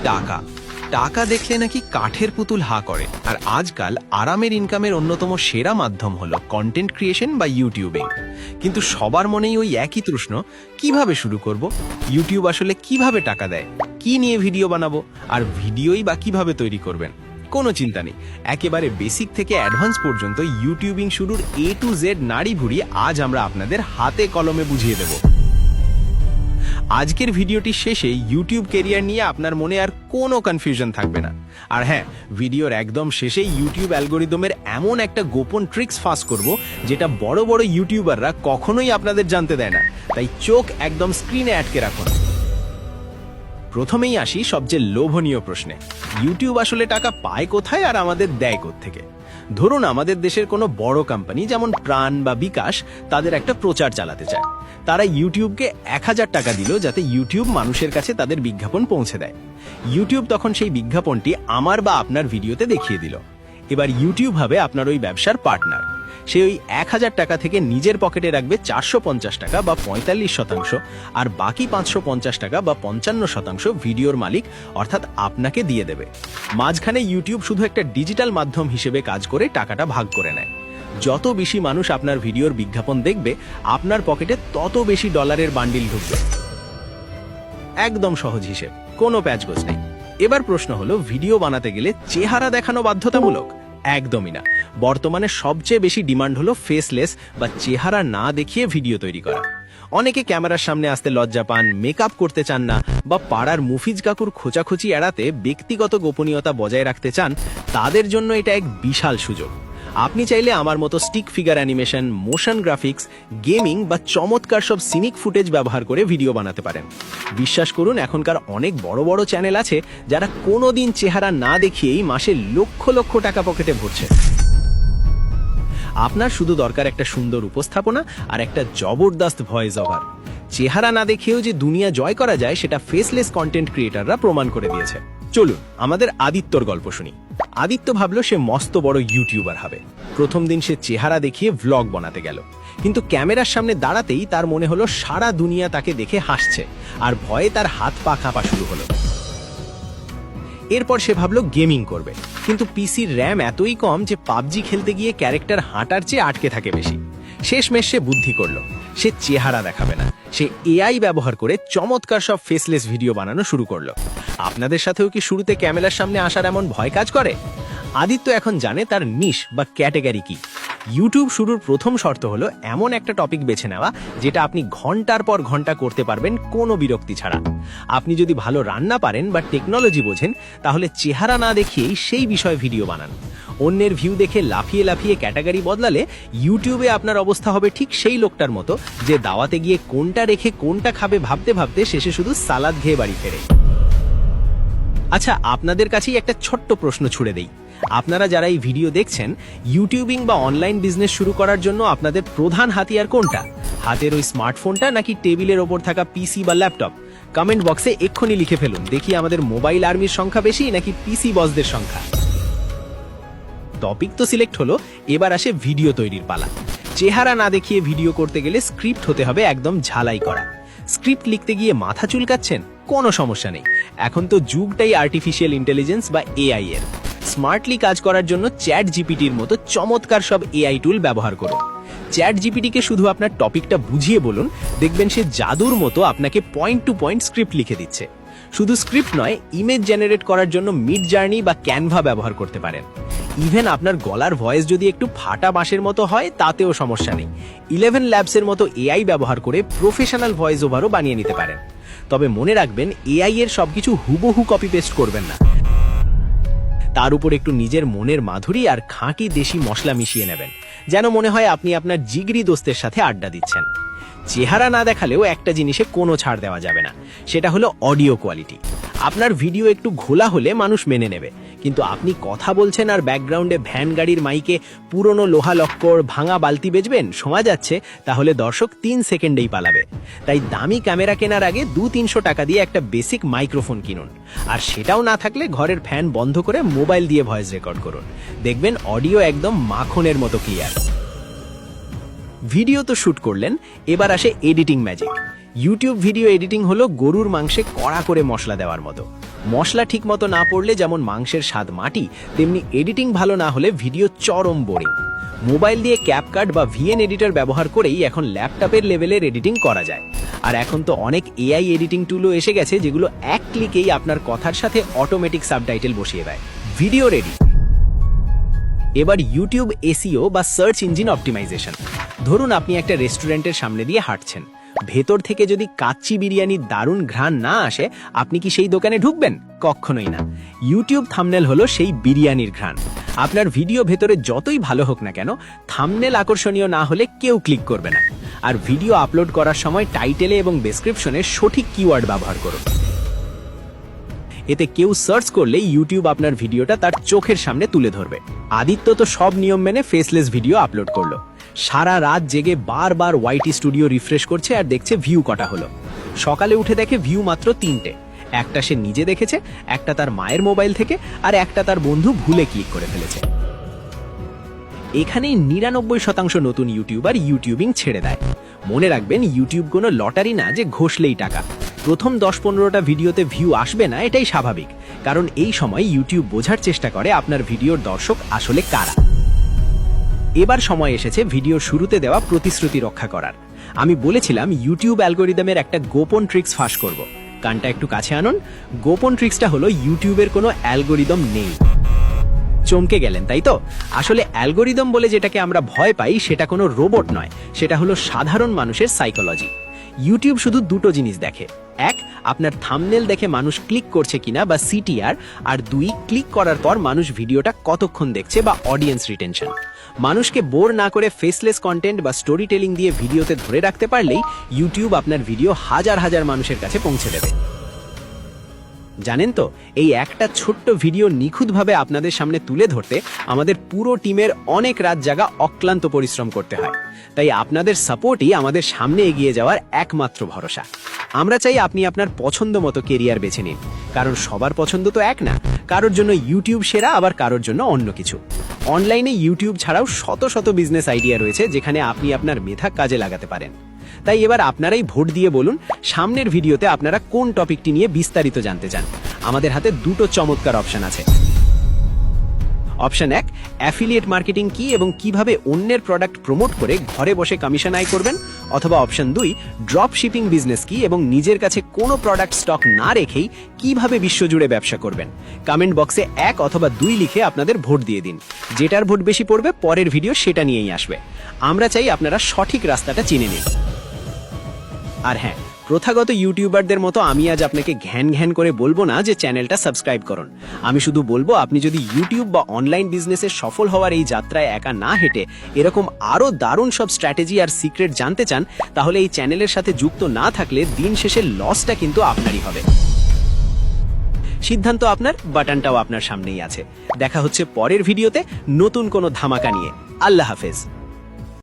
টাকা টাকা দেখলে নাকি কাঠের পুতুল হা করে। আর আজকাল আরামের ইনকামের অন্যতম সেরা মাধ্যম হলো কন্টেন্ট ক্রিয়েশন বা ইউটিউবিং। কিন্তু সবার মনেই ওই একই প্রশ্ন, কিভাবে শুরু করব? ইউটিউব আসলে কিভাবে টাকা দেয়? কি নিয়ে ভিডিও বানাবো? আর ভিডিওই বা কিভাবে তৈরি করবেন? কোনো চিন্তা নেই, একেবারে বেসিক থেকে অ্যাডভান্স পর্যন্ত ইউটিউবিং শুরুর A to Z নাড়ি ভুড়ি আজ আমরা আপনাদের হাতে কলমে বুঝিয়ে দেব। আজকের ভিডিওটির শেষে ইউটিউব ক্যারিয়ার নিয়ে আপনার মনে আর কোনো কনফিউশন থাকবে না। আর হ্যাঁ, ভিডিওর একদম শেষে ইউটিউব অ্যালগোরিদমের এমন একটা গোপন ট্রিক্স ফাঁস করব যেটা বড় বড় ইউটিউবাররা কখনোই আপনাদের জানতে দেয় না। তাই চোখ একদম স্ক্রিনে আটকে রাখুন। প্রথমেই আসি সবচেয়ে লোভনীয় প্রশ্নে, ইউটিউব আসলে টাকা পায় কোথায় আর আমাদের দেয় কোত্থেকে? ধরুন আমাদের দেশের কোনো বড় কোম্পানি যেমন প্রাণ বা বিকাশ তাদের একটা প্রচার চালাতে চায়। তারা ইউটিউবকে 1000 টাকা দিল যাতে ইউটিউব মানুষের কাছে তাদের বিজ্ঞাপন পৌঁছে দেয়। ইউটিউব তখন সেই বিজ্ঞাপনটি আমার বা আপনার ভিডিওতে দেখিয়ে দিল। এবার ইউটিউব হবে আপনার ওই ব্যবসার পার্টনার। সে ওই 1000 টাকা থেকে নিজের পকেটে রাখবে 450 টাকা বা 45%, আর বাকি 550 টাকা বা 55% ভিডিওর মালিক অর্থাৎ আপনাকে দিয়ে দেবে। মাঝখানে ইউটিউব শুধু একটা ডিজিটাল মাধ্যম হিসেবে কাজ করে টাকাটা ভাগ করে নেয়। যত বেশি মানুষ আপনার ভিডিওর বিজ্ঞাপন দেখবে, আপনার পকেটে তত বেশি ডলারের বান্ডিল ঢুকবে। একদম সহজ হিসেব, কোনো প্যাচগোছ নেই। এবার প্রশ্ন হলো, ভিডিও বানাতে গেলে চেহারা দেখানো বাধ্যতামূলক? একদমই না। বর্তমানে সবচেয়ে বেশি ডিমান্ড হলো ফেসলেস বা চেহারা না দেখিয়ে ভিডিও তৈরি করা। অনেকে ক্যামেরার সামনে আসতে লজ্জা পান, মেকআপ করতে চান না, বা পাড়ার মুফিজ কাকুর খোঁচাখুচি এড়াতে ব্যক্তিগত গোপনীয়তা বজায় রাখতে চান। তাদের জন্য এটা এক বিশাল সুযোগ। আপনি চাইলে আমার মতো stick figure animation, motion graphics, gaming বা চমৎকার সব সিনিক ফুটেজ ব্যবহার করে ভিডিও বানাতে পারেন। বিশ্বাস করুন, এখনকার অনেক বড় বড় চ্যানেল আছে যারা কোনোদিন চেহারা না দেখিয়েই মাসে লক্ষ লক্ষ টাকা পকেটে ভরছে। আপনার শুধু দরকার একটা সুন্দর উপস্থাপনা আর একটা জবরদস্ত ভয়েস ওভার। চেহারা না দেখেও যে দুনিয়া জয় করা যায় সেটা ফেসলেস কন্টেন্ট ক্রিয়েটাররা প্রমাণ করে দিয়েছে। চলুন আমাদের আদিত্যর গল্প শুনি। আদিত্য ভাবলো সে মস্ত বড় ইউটিউবার হবে। প্রথম দিন সে চেহারা দেখিয়ে ভ্লগ বানাতে গেল, কিন্তু ক্যামেরার সামনে দাঁড়াতেই তার মনে হলো সারা দুনিয়া তাকে দেখে হাসছে, আর ভয়ে তার হাত পা কাঁপা শুরু হলো। এরপর সে ভাবলো গেমিং করবে, কিন্তু পিসির র্যাম এতই কম যে পাবজি খেলতে গিয়ে ক্যারেক্টার হাঁটার চেয়ে আটকে থাকে বেশি। শেষমেশ সে বুদ্ধি করলো, সে চেহারা দেখাবে না, সে এআই ব্যবহার করে চমৎকার সব ফেসলেস ভিডিও বানানো শুরু করলো। আপনাদের সাথেও কি শুরুতে ক্যামেরার সামনে আসার এমন ভয় কাজ করে? আদিত্য এখন জানে তার নিশ বা ক্যাটেগরি কি। ইউটিউব শুরুর প্রথম শর্ত হলো এমন একটা টপিক বেছে নেওয়া যেটা আপনি ঘন্টার পর ঘন্টা করতে পারবেন কোনো বিরক্তি ছাড়া। আপনি যদি ভালো রান্না পারেন বা টেকনোলজি বোঝেন, তাহলে চেহারা না দেখিয়েই সেই বিষয়ে ভিডিও বানান। অন্যের ভিউ দেখে লাফিয়ে লাফিয়ে ক্যাটাগরি বদলালে ইউটিউবে আপনার অবস্থা হবে ঠিক সেই লোকটার মতো যে দাওয়াতে গিয়ে কোনটা রেখে কোনটা খাবে ভাবতে ভাবতে শেষে শুধু সালাদ খেয়ে বাড়ি ফেরে। আচ্ছা, আপনাদের কাছেই একটা ছোট্ট প্রশ্ন ছুড়ে দেই। আপনারা যারা এই ভিডিও দেখছেন, ইউটিউবিং বা অনলাইন বিজনেস শুরু করার জন্য আপনাদের প্রধান হাতিয়ার কোনটা? হাতের ওই স্মার্টফোনটা নাকি টেবিলের ওপর থাকা পিসি বা ল্যাপটপ? কমেন্ট বক্সে এক্ষুনি লিখে ফেলুন। দেখি আমাদের মোবাইল আর্মির সংখ্যা বেশি নাকি পিসি বসদের সংখ্যা। টপিক তো সিলেক্ট হলো, এবার আসে ভিডিও তৈরির পালা। চেহারা না দেখিয়ে ভিডিও করতে গেলে স্ক্রিপ্ট হতে হবে একদম ঝালাই করা। স্ক্রিপ্ট লিখতে গিয়ে মাথা চুলকাচ্ছেন? কোনো সমস্যা নেই, এখন তো যুগটাই আর্টিফিশিয়াল ইন্টেলিজেন্স বা এআই এর। স্মার্টলি কাজ করার জন্য চ্যাট জিপিটির মতো চমৎকার সব এআই টুল ব্যবহার করুন। চ্যাট জিপিটিকে শুধু আপনার টপিকটা বুঝিয়ে বলুন, দেখবেন সে জাদুর মতো আপনাকে পয়েন্ট টু পয়েন্ট স্ক্রিপ্ট লিখে দিচ্ছে। শুধু স্ক্রিপ্ট নয়, ইমেজ জেনারেট করার জন্য মিড জার্নি বা ক্যানভা ব্যবহার করতে পারেন। ইভেন আপনার গলার ভয়েস যদি একটু ফাটা বাঁশের মতো হয় তাতেও সমস্যা নেই। 11 ল্যাবসের মতো এআই ব্যবহার করে প্রফেশনাল ভয়েস ওভারও বানিয়ে নিতে পারেন। তবে মনে রাখবেন, এআই এর সবকিছু হুবহু কপি পেস্ট করবেন না। তার উপর একটু নিজের মনের মাধুরী আর খাঁটি দেশি মশলা মিশিয়ে নেবেন, যেন মনে হয় আপনি আপনার জিগরি দোস্তের সাথে আড্ডা দিচ্ছেন। চেহারা না দেখালেও একটা জিনিসে কোনো ছাড় দেওয়া যাবে না, সেটা হলো অডিও কোয়ালিটি। আপনার ভিডিও একটু ঘোলা হলে মানুষ মেনে নেবে, কিন্তু আপনি কথা বলছেন আর ব্যাকগ্রাউন্ডে ভ্যান গাড়ির মাইকে পুরনো লোহা লক্কর, ভাঙা বালতি বেচবেন, শোনা যাচ্ছে, তাহলে দর্শক 3 সেকেন্ডেই পালাবে। তাই দামি ক্যামেরা কেনার আগে 200-300 টাকা দিয়ে একটা বেসিক মাইক্রোফোন কিনুন। আর সেটাও না থাকলে ঘরের ফ্যান বন্ধ করে মোবাইল দিয়ে ভয়েস রেকর্ড করুন, দেখবেন অডিও একদম মাখনের মতো ক্লিয়ার। ভিডিও তো শুট করলেন, এবার আসে editing magic. YouTube video editing হলো গরুর মাংসে কড়া করে মশলা দেওয়ার মতো। মশলা ঠিকমতো না পড়লে যেমন মাংসের স্বাদ মাটি, তেমনি এডিটিং ভালো না হলে ভিডিও চরম বোরিং। মোবাইল দিয়ে ক্যাপকাট বা ভিএন এডিটর ব্যবহার করেই এখন ল্যাপটপের লেভেলের এডিটিং করা যায়। আর এখন তো অনেক এআই এডিটিং টুলও এসে গেছে যেগুলো এক ক্লিকেই আপনার কথার সাথে অটোমেটিক সাবটাইটেল বসিয়ে দেয়। Video ready. এবার ইউটিউব এসইও বা সার্চ ইঞ্জিন অপটিমাইজেশন। ধরুন আপনি একটা রেস্টুরেন্টের সামনে দিয়ে হাঁটছেন, ভেতর থেকে যদি কাচ্চি বিরিয়ানির দারুণ ঘ্রাণ না আসে, আপনি কি সেই দোকানে ঢুকবেন? কখনোই না। ইউটিউব থাম্বনেল হলো সেই বিরিয়ানির ঘ্রাণ। আপনার ভিডিও ভেতরে যতই ভালো হোক না কেন, থাম্বনেল আকর্ষণীয় না হলে কেউ ক্লিক করবে না। আর ভিডিও আপলোড করার সময় টাইটেলে এবং ডেসক্রিপশনে সঠিক কিওয়ার্ড ব্যবহার করুন। এতে কেউ সার্চ করলে ইউটিউব আপনার ভিডিওটা তার চোখের সামনে তুলে ধরবে। আদিত্য তো সব নিয়ম মেনে ফেসলেস ভিডিও আপলোড করলো। সারা রাত জেগে বারবার ওয়াইটি স্টুডিও রিফ্রেশ করছে আর দেখছে ভিউ কটা হলো। সকালে উঠে দেখে ভিউ মাত্র 3টে। একটা সে নিজে দেখেছে, একটা তার মায়ের মোবাইল থেকে, আর একটা তার বন্ধু ভুলে ক্লিক করে ফেলেছে। এখানেই 99% নতুন ইউটিউবার ইউটিউবিং ছেড়ে দেয়। মনে রাখবেন, ইউটিউব কোনো লটারি না যে ঘষলেই টাকা। প্রথম 10-15টা ভিডিওতে ভিউ আসবে না, এটাই স্বাভাবিক, কারণ এই সময় ইউটিউব বোঝার চেষ্টা করে আপনার ভিডিওর দর্শক আসলে কারা। এবার সময় এসেছে ভিডিওর শুরুতে দেওয়া প্রতিশ্রুতি রক্ষা করার। আমি বলেছিলাম ইউটিউব অ্যালগরিদমের একটা গোপন ট্রিক্স ফাঁস করব। কানটা একটু কাছে আনুন। গোপন ট্রিক্সটা হলো ইউটিউবের কোনো অ্যালগরিদম নেই। চমকে গেলেন তাই তো? আসলে অ্যালগরিদম বলে যেটাকে আমরা ভয় পাই, সেটা কোনো রোবট নয়, সেটা হলো সাধারণ মানুষের সাইকোলজি। ইউটিউব শুধু দুটো জিনিস দেখে। এক, আপনার থাম্বনেল দেখে মানুষ ক্লিক করছে কিনা বা সিটিআর, আর 2, ক্লিক করার পর মানুষ ভিডিওটা কতক্ষণ দেখছে বা অডিয়েন্স রিটেনশন। মানুষকে বোর না করে ফেসলেস কন্টেন্ট বা স্টোরি টেলিং দিয়ে ভিডিওতে ধরে রাখতে পারলেই ইউটিউব আপনার ভিডিও হাজার হাজার মানুষের কাছে পৌঁছে দেবে। জানেন তো, এই একটা ছোট্ট ভিডিও নিখুঁতভাবে আপনাদের সামনে তুলে ধরতে আমাদের পুরো টিমের অনেক রাত জাগা অক্লান্ত পরিশ্রম করতে হয়। তাই আপনাদের সাপোর্টই আমাদের সামনে এগিয়ে যাওয়ার একমাত্র ভরসা। আমরা চাই আপনি আপনার পছন্দ মতো কেরিয়ার বেছে নিন, কারণ সবার পছন্দ তো এক না। কারোর জন্য ইউটিউব সেরা, আবার কারোর জন্য অন্য কিছু। অনলাইনে ইউটিউব ছাড়াও শত শত বিজনেস আইডিয়া রয়েছে যেখানে আপনি আপনার মেধা কাজে লাগাতে পারেন। তাই এবার আপনারাই ভোট দিয়ে বলুন, সামনের ভিডিওতে আপনারা কোন টপিকটি নিয়ে বিস্তারিত জানতে চান। আমাদের হাতে দুটো চমৎকার অপশন আছে। অপশন 1, অ্যাফিলিয়েট মার্কেটিং কি এবং কিভাবে অন্যের প্রোডাক্ট প্রমোট করে ঘরে বসে কমিশন আয় করবেন। অথবা অপশন 2, ড্রপ শিপিং বিজনেস কি এবং নিজের কাছে কোনো প্রোডাক্ট স্টক না রেখেই কিভাবে বিশ্বজুড়ে ব্যবসা করবেন। কমেন্ট বক্সে 1 অথবা 2 লিখে আপনাদের ভোট দিয়ে দিন। যেটার ভোট বেশি পড়বে, পরের ভিডিও সেটা নিয়েই আসবে। আমরা চাই আপনারা সঠিক রাস্তাটা চিনে নিন। আর হ্যাঁ, প্রথাগত ইউটিউবারদের মতো আমি আজ আপনাকে ঘ্যান ঘ্যান করে বলবো না যে চ্যানেলটা সাবস্ক্রাইব করুন। আমি শুধু বলবো, আপনি যদি ইউটিউব বা অনলাইন বিজনেসে সফল হওয়ার এই যাত্রায় একা না হেঁটে এরকম আরো দারুণ সব স্ট্র্যাটেজি আর সিক্রেট জানতে চান, তাহলে এই চ্যানেলের সাথে যুক্ত না থাকলে দিন শেষে লসটা কিন্তু আপনারই হবে। সিদ্ধান্ত আপনার, বাটনটাও আপনার সামনেই আছে। দেখা হচ্ছে পরের ভিডিওতে নতুন কোনো ধামাকা নিয়ে। আল্লাহ হাফেজ।